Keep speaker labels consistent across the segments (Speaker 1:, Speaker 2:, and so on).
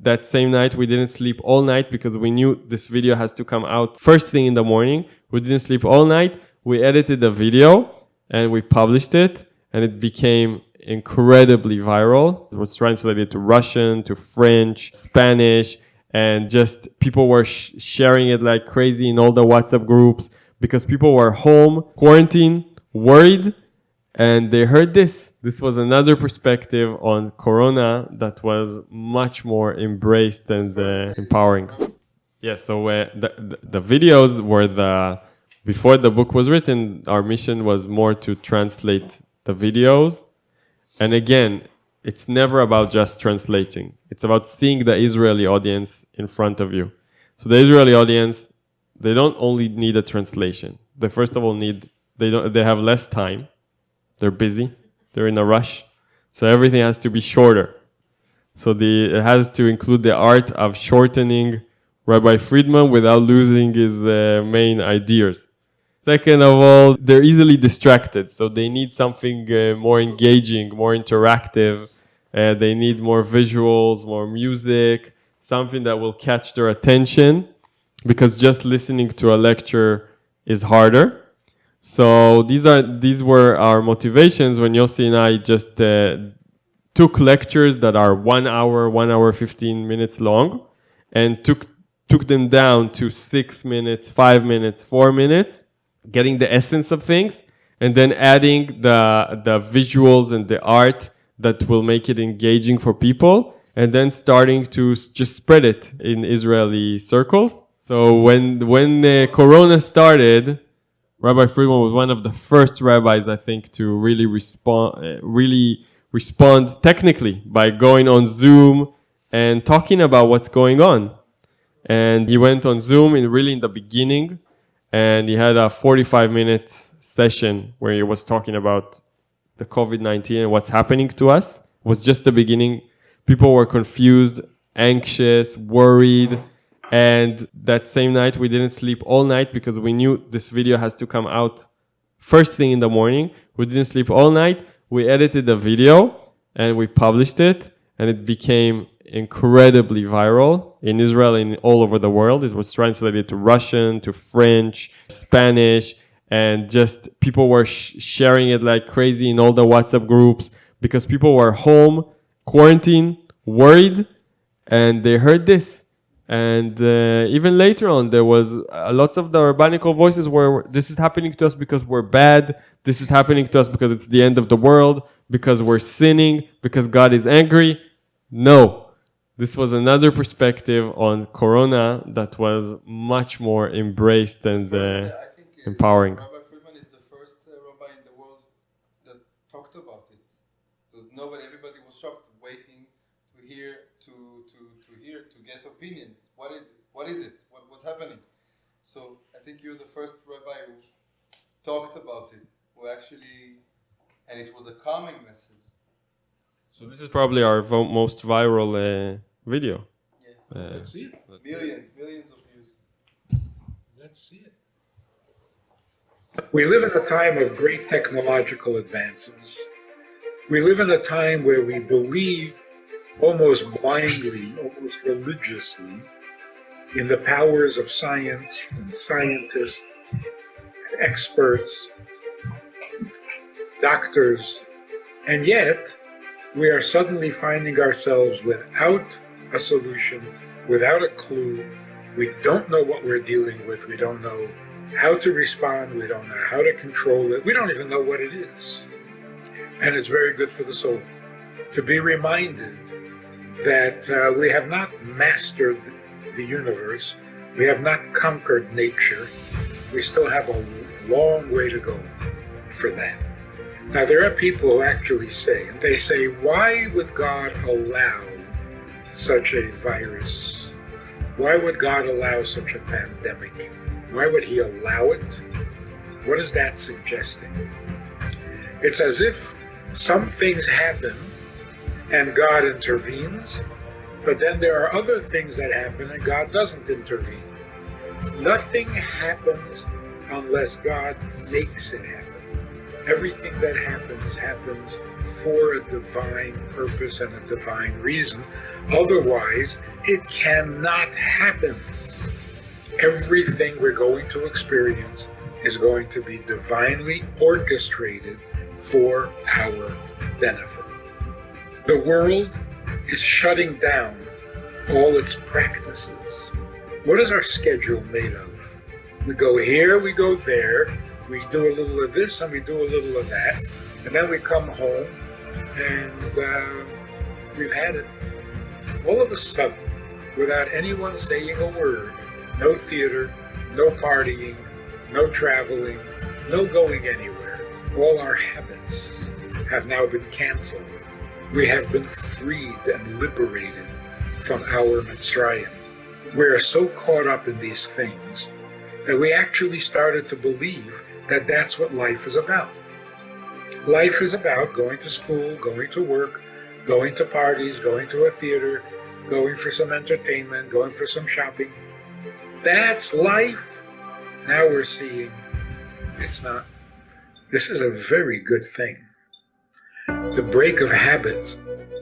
Speaker 1: that same night, we didn't sleep all night because we knew this video has to come out first thing in the morning. We didn't sleep all night. We edited the video and we published it, and it became incredibly viral. It was translated to Russian, to French, Spanish, and just people were sharing it like crazy in all the WhatsApp groups because people were home, quarantined, worried, and they heard this. This was another perspective on Corona that was much more embraced and empowering. Yeah, so the videos were before the book was written, our mission was more to translate the videos. And again, it's never about just translating. It's about seeing the Israeli audience in front of you. So the Israeli audience, they don't only need a translation. They first of all they have less time. They're busy. They're in a rush. So everything has to be shorter. So it has to include the art of shortening Rabbi Friedman without losing his main ideas. Second of all, they're easily distracted. So they need something more engaging, more interactive. They need more visuals, more music, something that will catch their attention, because just listening to a lecture is harder. So these were our motivations when Yossi and I just took lectures that are 1 hour 15 minutes long, and took them down to 6 minutes, 5 minutes, 4 minutes, getting the essence of things, and then adding the visuals and the art that will make it engaging for people, and then starting to just spread it in Israeli circles. So when Corona started, Rabbi Friedman was one of the first rabbis, I think, to really respond technically by going on Zoom and talking about what's going on. And he went on Zoom in the beginning, and he had a 45-minute session where he was talking about the COVID-19 and what's happening to us. It was just the beginning. People were confused, anxious, worried. And that same night, we didn't sleep all night because we knew this video has to come out first thing in the morning. We didn't sleep all night. We edited the video and we published it, and it became incredibly viral in Israel and all over the world. It was translated to Russian, to French, Spanish, and just people were sharing it like crazy in all the WhatsApp groups because people were home, quarantined, worried, and they heard this. And even later on, there was lots of the rabbinical voices where this is happening to us because we're bad. This is happening to us because it's the end of the world, because we're sinning, because God is angry. No, this was another perspective on Corona that was much more embraced and empowering.
Speaker 2: Rabbi Friedman is the first rabbi in the world that talked about it. So everybody was shocked, waiting to get opinions. What is it? What's happening? So I think you're the first rabbi who talked about it, and it was a calming message.
Speaker 1: So this is probably our most viral video.
Speaker 2: Yeah.
Speaker 3: Let's see it.
Speaker 2: Millions of views.
Speaker 3: Let's see it.
Speaker 4: We live in a time of great technological advances. We live in a time where we believe almost blindly, almost religiously, in the powers of science and scientists, and experts, doctors, and yet we are suddenly finding ourselves without a solution, without a clue. We don't know what we're dealing with. We don't know how to respond. We don't know how to control it. We don't even know what it is. And it's very good for the soul to be reminded that we have not mastered the universe. We have not conquered nature. We still have a long way to go for that. Now, there are people who actually say, why would God allow such a virus? Why would God allow such a pandemic? Why would he allow it? What is that suggesting? It's as if some things happen and God intervenes, but then there are other things that happen and God doesn't intervene. Nothing happens unless God makes it happen. Everything that happens happens for a divine purpose and a divine reason. Otherwise, it cannot happen. Everything we're going to experience is going to be divinely orchestrated for our benefit. The world is shutting down all its practices. What is our schedule made of? We go here, we go there, we do a little of this and we do a little of that, and then we come home and we've had it. All of a sudden, without anyone saying a word, no theater, no partying, no traveling, no going anywhere. All our habits have now been canceled. We have been freed and liberated from our Mitzrayim. We are so caught up in these things that we actually started to believe that that's what life is about. Life is about going to school, going to work, going to parties, going to a theater, going for some entertainment, going for some shopping. That's life. Now we're seeing it's not. This is a very good thing. The break of habit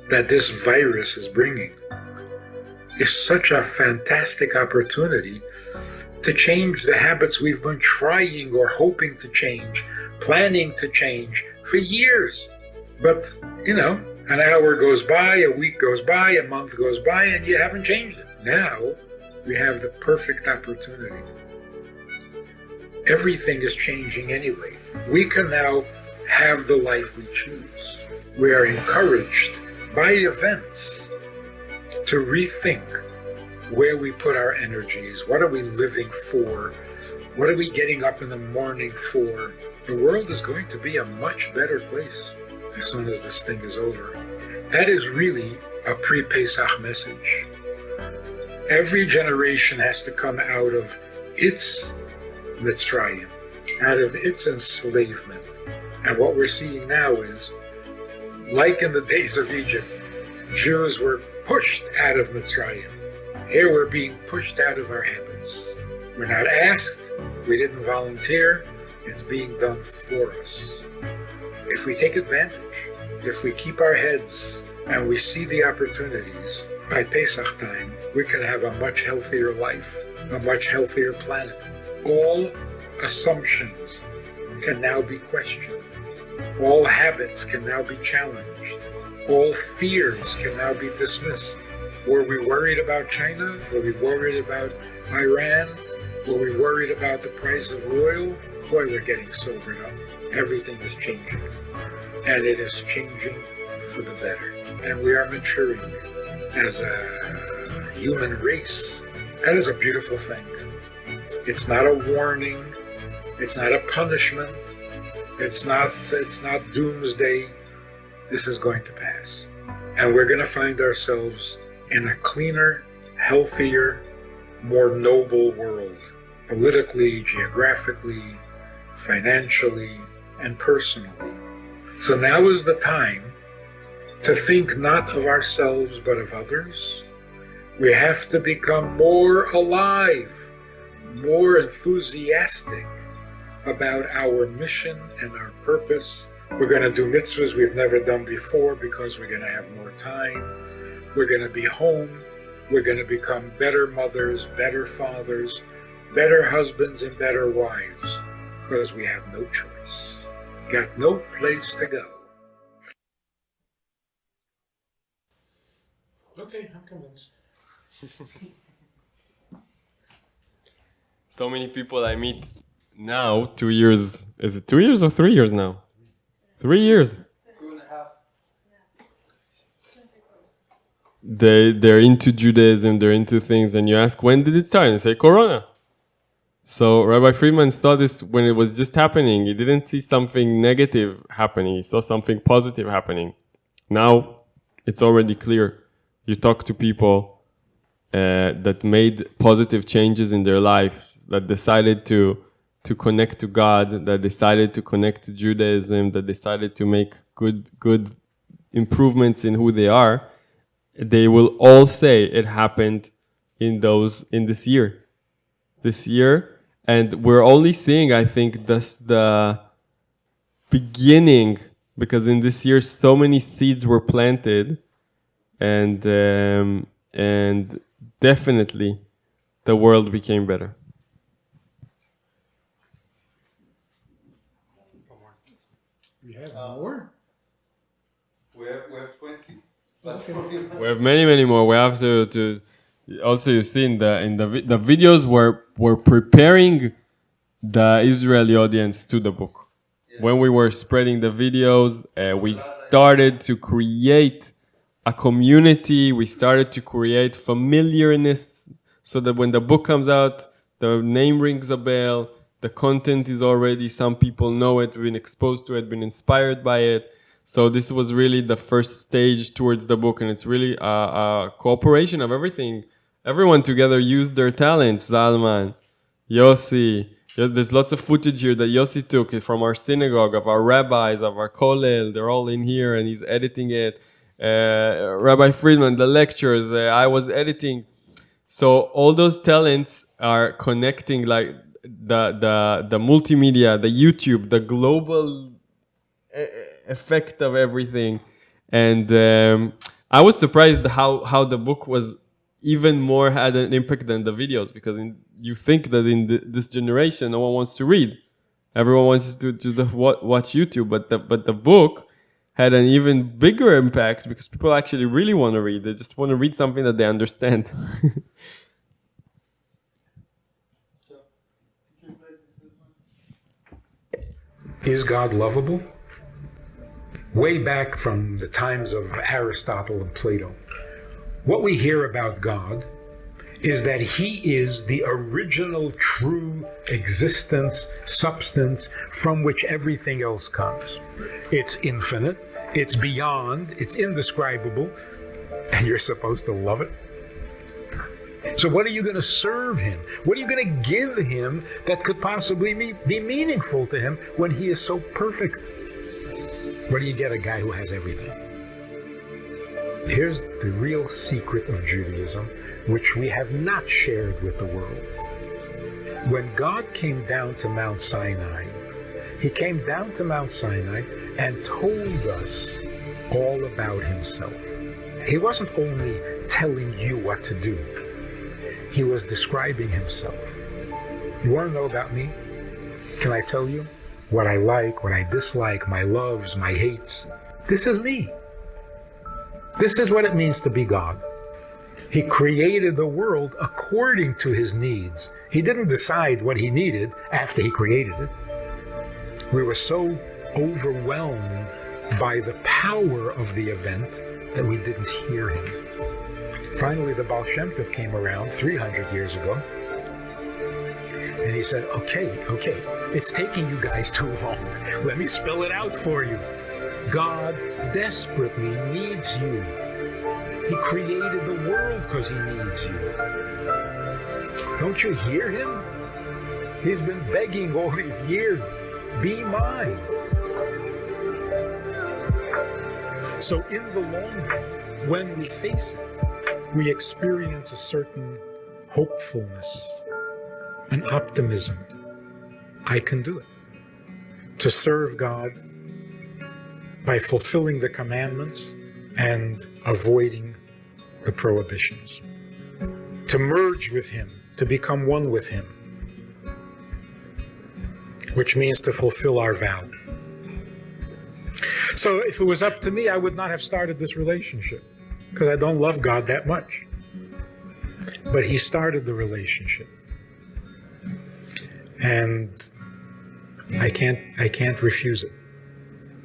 Speaker 4: that this virus is bringing is such a fantastic opportunity to change the habits we've been trying or hoping to change, planning to change for years. But, an hour goes by, a week goes by, a month goes by, and you haven't changed it. Now, we have the perfect opportunity. Everything is changing anyway. We can now have the life we choose. We are encouraged by events to rethink where we put our energies. What are we living for? What are we getting up in the morning for? The world is going to be a much better place as soon as this thing is over. That is really a pre-Pesach message. Every generation has to come out of its Mitzrayim, out of its enslavement. And what we're seeing now is, like in the days of Egypt, Jews were pushed out of Mitzrayim. Here we're being pushed out of our habits. We're not asked, we didn't volunteer, it's being done for us. If we take advantage, if we keep our heads and we see the opportunities, by Pesach time, we can have a much healthier life, a much healthier planet. All assumptions can now be questioned. All habits can now be challenged. All fears can now be dismissed. Were we worried about China? Were we worried about Iran? Were we worried about the price of oil? Boy, we're getting sobered up. Everything is changing. And it is changing for the better. And we are maturing as a human race. That is a beautiful thing. It's not a warning. It's not a punishment. It's not doomsday. This is going to pass. And we're going to find ourselves in a cleaner, healthier, more noble world, politically, geographically, financially, and personally. So now is the time to think not of ourselves but of others. We have to become more alive, more enthusiastic about our mission and our purpose. We're going to do mitzvahs we've never done before because we're going to have more time. We're going to be home. We're going to become better mothers, better fathers, better husbands, and better wives because we have no choice. Got no place to go.
Speaker 3: Okay, I'm convinced.
Speaker 1: So many people I meet now, 2 years, is it 2 years or 3 years now? 3 years.
Speaker 2: 2.5.
Speaker 1: They're into Judaism, they're into things, and you ask, when did it start? And they say, Corona. So Rabbi Friedman saw this when it was just happening. He didn't see something negative happening. He saw something positive happening. Now it's already clear. You talk to people that made positive changes in their lives, that decided to connect to God, that decided to connect to Judaism, that decided to make good improvements in who they are. They will all say it happened in this year. This year. And we're only seeing, I think, the beginning, because in this year so many seeds were planted, and definitely the world became better.
Speaker 4: We have more?
Speaker 2: We have 20. But
Speaker 1: We have many more. We have to also, you see in the videos were preparing the Israeli audience to the book. When we were spreading the videos, we started to create a community. We started to create familiarness, so that when the book comes out, the name rings a bell. The content is already, some people know it, been exposed to it, been inspired by it. So this was really the first stage towards the book, and it's really a cooperation of everything. Everyone together used their talents. Zalman, Yossi. There's lots of footage here that Yossi took from our synagogue, of our rabbis, of our kollel. They're all in here, and he's editing it. Rabbi Friedman, the lectures, I was editing. So all those talents are connecting, like the multimedia, the YouTube, the global effect of everything. And I was surprised how the book was even more had an impact than the videos, because you think that in this generation no one wants to read, everyone wants to watch YouTube, but the book had an even bigger impact, because people actually really want to read. They just want to read something that they understand.
Speaker 4: Is God lovable? Way back from the times of Aristotle and Plato, what we hear about God is that He is the original true existence, substance from which everything else comes. It's infinite, it's beyond, it's indescribable, and you're supposed to love it. So what are you going to serve Him? What are you going to give Him that could possibly be meaningful to Him when He is so perfect? Where do you get a guy who has everything? Here's the real secret of Judaism, which we have not shared with the world. When God came down to Mount Sinai, He came down to Mount Sinai and told us all about Himself. He wasn't only telling you what to do. He was describing Himself. You want to know about me? Can I tell you what I like, what I dislike, my loves, my hates? This is me. This is what it means to be God. He created the world according to His needs. He didn't decide what He needed after He created it. We were so overwhelmed by the power of the event that we didn't hear Him. Finally, the Baal Shem Tov came around 300 years ago, and he said, okay, it's taking you guys too long. Let me spell it out for you. God desperately needs you. He created the world because He needs you. Don't you hear Him? He's been begging all these years, be mine. So in the long run, when we face it, we experience a certain hopefulness, an optimism. I can do it. To serve God by fulfilling the commandments and avoiding the prohibitions. To merge with Him, to become one with Him, which means to fulfill our vow. So if it was up to me, I would not have started this relationship, because I don't love God that much. But He started the relationship. And I can't refuse it.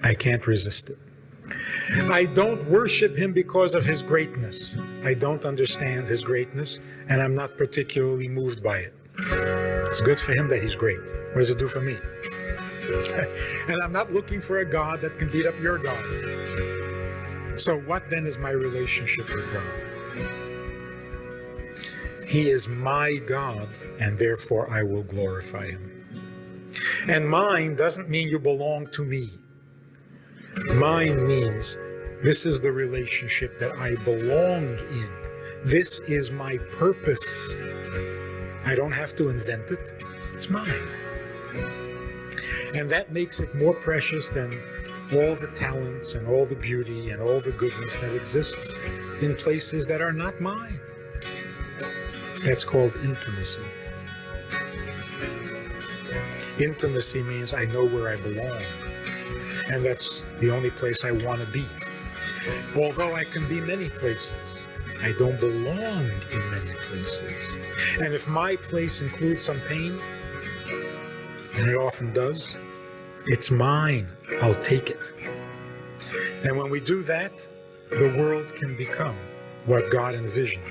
Speaker 4: I can't resist it. I don't worship Him because of His greatness. I don't understand His greatness, and I'm not particularly moved by it. It's good for Him that He's great. What does it do for me? And I'm not looking for a God that can beat up your God. So what then is my relationship with God? He is my God, and therefore I will glorify Him. And mine doesn't mean you belong to me. Mine means this is the relationship that I belong in. This is my purpose. I don't have to invent it. It's mine. And that makes it more precious than all the talents and all the beauty and all the goodness that exists in places that are not mine. That's called intimacy. Intimacy means I know where I belong. And that's the only place I want to be. Although I can be many places, I don't belong in many places. And if my place includes some pain, and it often does, it's mine. I'll take it. And when we do that, the world can become what God envisioned.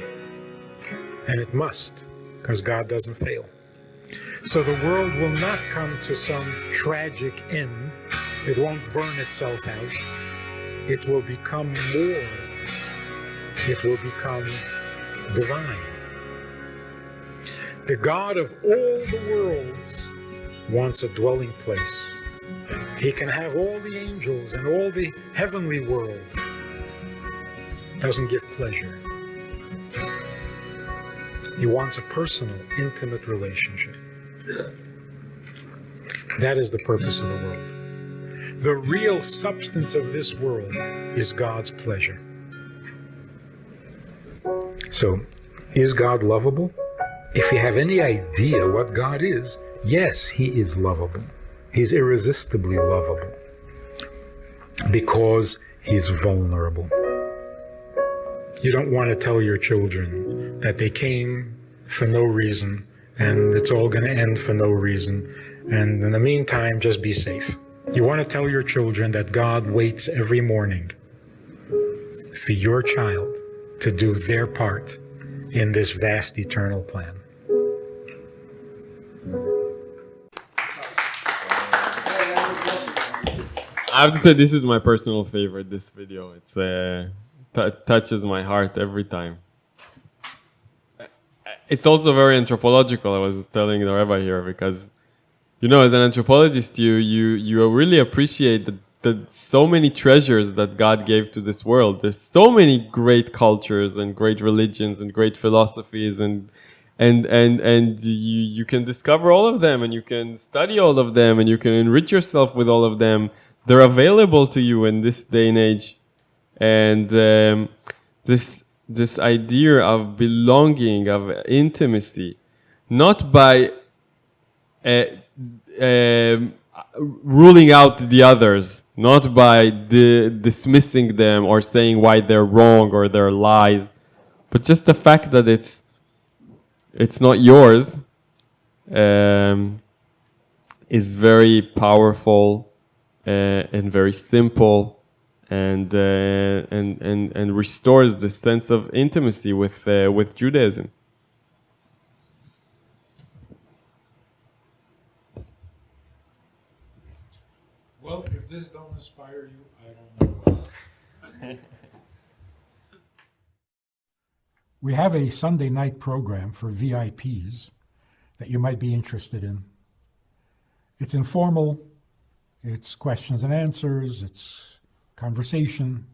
Speaker 4: And it must, because God doesn't fail. So the world will not come to some tragic end. It won't burn itself out. It will become more. It will become divine. The God of all the worlds wants a dwelling place. He can have all the angels and all the heavenly world. Doesn't give pleasure. He wants a personal, intimate relationship. That is the purpose of the world. The real substance of this world is God's pleasure. So, is God lovable? If you have any idea what God is, yes, He is lovable. He's irresistibly lovable because He's vulnerable. You don't want to tell your children that they came for no reason and it's all going to end for no reason, and in the meantime, just be safe. You want to tell your children that God waits every morning for your child to do their part in this vast eternal plan.
Speaker 1: I have to say, this is my personal favorite, this video. It's touches my heart every time. It's also very anthropological, I was telling the rabbi here, because, you know, as an anthropologist, you really appreciate the so many treasures that God gave to this world. There's so many great cultures and great religions and great philosophies, and you can discover all of them, and you can study all of them, and you can enrich yourself with all of them. They're available to you in this day and age. And this idea of belonging, of intimacy, not by ruling out the others, not by dismissing them or saying why they're wrong or they're lies, but just the fact that it's not yours, is very powerful and very simple, and restores the sense of intimacy with Judaism.
Speaker 3: Well, if this don't inspire you, I don't know. We have a Sunday night program for VIPs that you might be interested in. It's informal, it's questions and answers, it's conversation.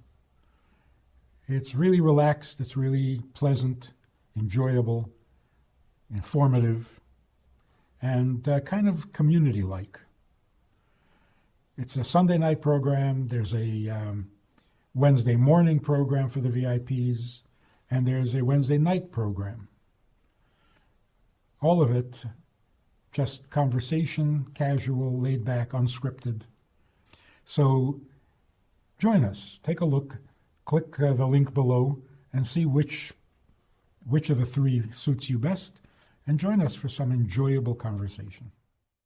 Speaker 3: It's really relaxed, it's really pleasant, enjoyable, informative, and kind of community-like. It's a Sunday night program, there's a Wednesday morning program for the VIPs, and there's a Wednesday night program. All of it just conversation, casual, laid back, unscripted. So join us, take a look, click the link below and see which of the three suits you best, and join us for some enjoyable conversation.